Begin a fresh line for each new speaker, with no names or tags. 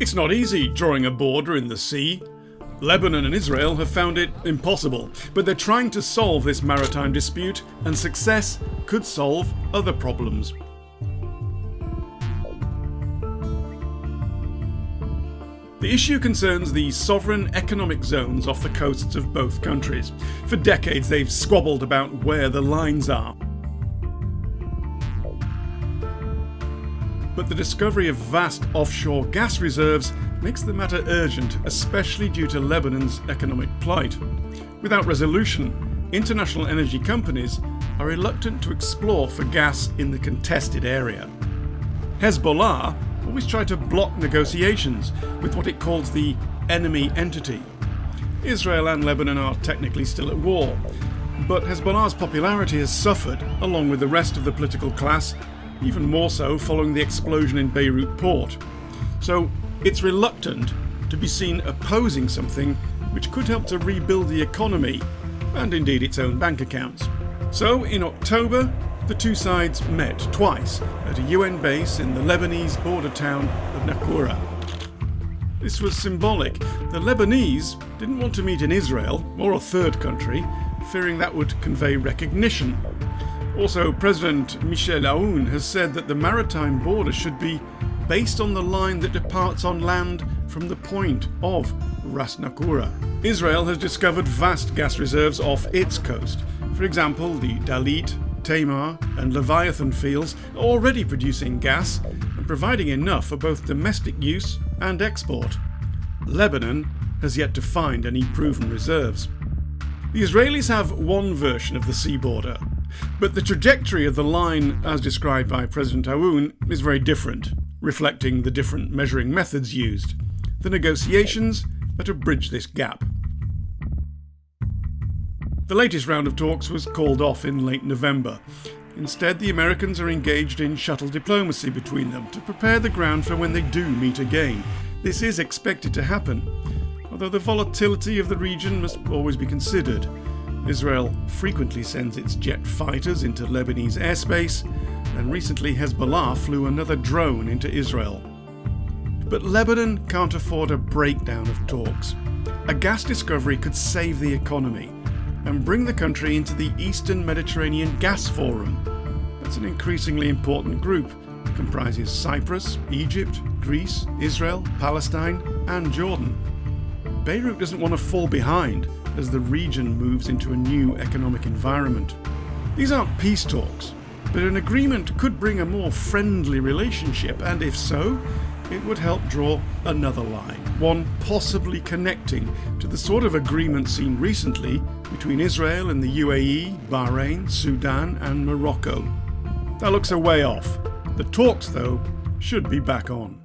It's not easy drawing a border in the sea. Lebanon and Israel have found it impossible, but they're trying to solve this maritime dispute, and success could solve other problems. The issue concerns the sovereign economic zones off the coasts of both countries. For decades they've squabbled about where the lines are. But the discovery of vast offshore gas reserves makes the matter urgent, especially due to Lebanon's economic plight. Without resolution, international energy companies are reluctant to explore for gas in the contested area. Hezbollah always tried to block negotiations with what it calls the enemy entity. Israel and Lebanon are technically still at war, but Hezbollah's popularity has suffered along with the rest of the political class, even more so following the explosion in Beirut port. So it's reluctant to be seen opposing something which could help to rebuild the economy and indeed its own bank accounts. So in October, the two sides met twice at a UN base in the Lebanese border town of Naqoura. This was symbolic. The Lebanese didn't want to meet in Israel or a third country, fearing that would convey recognition. Also, President Michel Aoun has said that the maritime border should be based on the line that departs on land from the point of Ras Naqoura. Israel has discovered vast gas reserves off its coast. For example, the Dalit, Tamar and Leviathan fields are already producing gas and providing enough for both domestic use and export. Lebanon has yet to find any proven reserves. The Israelis have one version of the sea border, but the trajectory of the line as described by President Aoun is very different, reflecting the different measuring methods used. The negotiations are to bridge this gap. The latest round of talks was called off in late November. Instead, the Americans are engaged in shuttle diplomacy between them to prepare the ground for when they do meet again. This is expected to happen, although the volatility of the region must always be considered. Israel frequently sends its jet fighters into Lebanese airspace, and recently Hezbollah flew another drone into Israel. But Lebanon can't afford a breakdown of talks. A gas discovery could save the economy and bring the country into the Eastern Mediterranean Gas Forum. That's an increasingly important group. It comprises Cyprus, Egypt, Greece, Israel, Palestine, and Jordan. Beirut doesn't want to fall behind as the region moves into a new economic environment. These aren't peace talks, but an agreement could bring a more friendly relationship, and if so, it would help draw another line, one possibly connecting to the sort of agreement seen recently between Israel and the UAE, Bahrain, Sudan and Morocco. That looks a way off. The talks, though, should be back on.